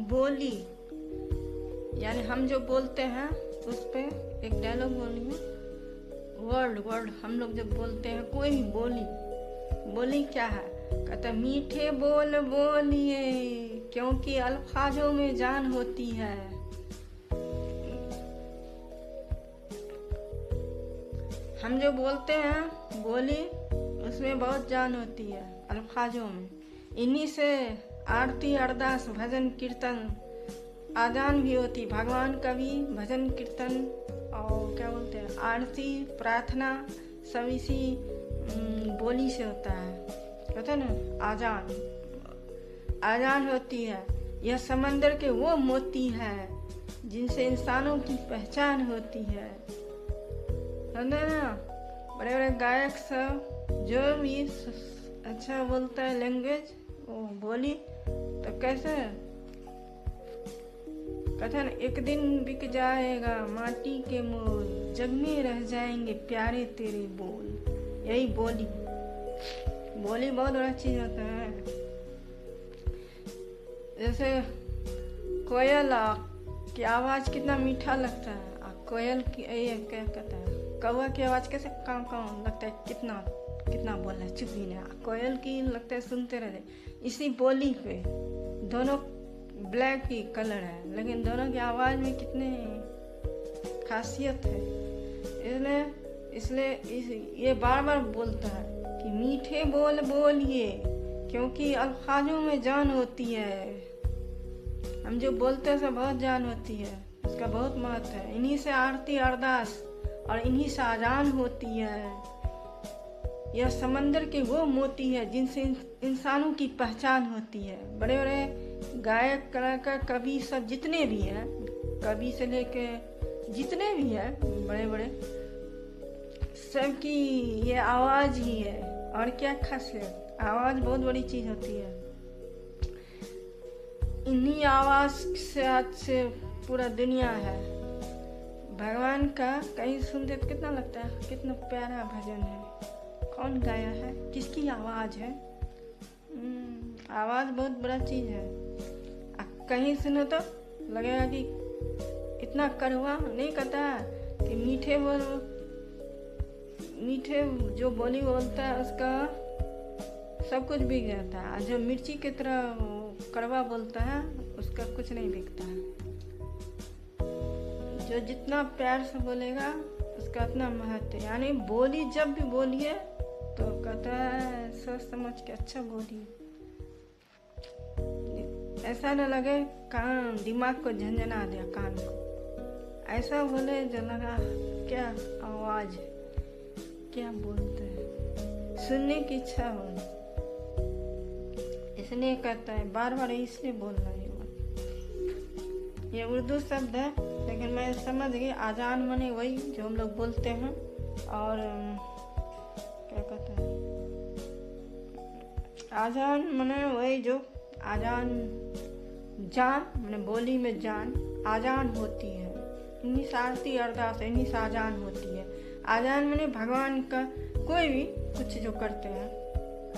बोली यानी हम जो बोलते हैं उस पे एक डायलॉग बोलिए। वर्ड वर्ड हम लोग जब बोलते हैं कोई भी बोली क्या है, कहता मीठे बोल बोलिए क्योंकि अल्फाजों में जान होती है। हम जो बोलते हैं बोली उसमें बहुत जान होती है अल्फाजों में। इन्हीं से आरती अरदास भजन कीर्तन आजान भी होती। भगवान का भी भजन कीर्तन और क्या बोलते हैं आरती प्रार्थना सब इसी बोली से होता है। कहते हैं ना आजान होती है। यह समंदर के वो मोती है जिनसे इंसानों की पहचान होती है। समझे ना, बड़े बड़े गायक सब जो भी अच्छा बोलता है लैंग्वेज वो बोली तो कैसे कहते ना, एक दिन बिक जाएगा माटी के मोल, जग में रह जाएंगे प्यारे तेरे बोल। यही बोली बहुत बड़ा चीज होता है। जैसे कोयल की आवाज कितना मीठा लगता है। कोयल की ये क्या कहता है, कौवा की आवाज कैसे कां कां लगता है, कितना बोल रहा है, चुप ही नहीं। कोयल की लगता है सुनते रहे। इसी बोली पे दोनों ब्लैक ही कलर है लेकिन दोनों की आवाज में कितने खासियत है। इसलिए ये बार बार बोलता है कि मीठे बोल बोलिए क्योंकि अल्फाजों में जान होती है। हम जो बोलते हैं सब बहुत जान होती है, उसका बहुत महत्व है। इन्हीं से आरती अरदास और इन्हीं से आजान होती है। यह समंदर के वो मोती है जिनसे इंसानों की पहचान होती है। बड़े बड़े गायक कलाकार कवि सब जितने भी हैं, कवि से लेके जितने भी हैं बड़े बड़े, सबकी ये आवाज ही है। और क्या खासियत, आवाज बहुत बड़ी चीज होती है। इन्हीं आवाज से आज से पूरा दुनिया है। भगवान का कहीं सुनते तो कितना लगता है, कितना प्यारा भजन है। कौन गाया है, किसकी आवाज है। आवाज बहुत बड़ा चीज है। कहीं सुनो तो लगेगा कि इतना कड़वा नहीं कहता कि मीठे जो बोली बोलता है उसका सब कुछ बिक जाता है। जो मिर्ची की तरह कड़वा बोलता है उसका कुछ नहीं बिकता है। जो जितना प्यार से बोलेगा उसका उतना महत्व है। यानी बोली जब भी बोलिए तो कहता है सोच समझ के अच्छा बोलिए, ऐसा न लगे कान दिमाग को झंझना दिया कान को। ऐसा बोले जो लगा क्या आवाज है, क्या बोलते हैं, सुनने की इच्छा हो। इसलिए कहता है बार बार इसलिए बोल रहा है। ये उर्दू शब्द है लेकिन मैं समझ गई आजान माने वही जो हम लोग बोलते हैं। और क्या कहते हैं आजान माने वही जो आजान जान माने बोली में जान आजान होती है। इन्हीं से आरती अरदास इन्हीं से आजान होती है। आजान माने भगवान का कोई भी कुछ जो करते हैं।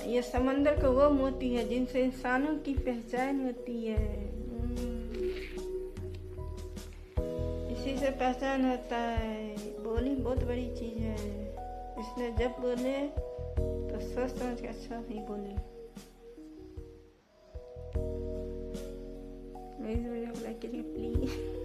ये समंदर का वो मोती है जिनसे इंसानों की पहचान होती है। इसी से पहचान होता है। बोली बहुत बड़ी चीज है। इसलिए जब बोले तो सोच समझ के अच्छा ही बोले। मेरी वीडियो को लाइक कीजिए प्लीज।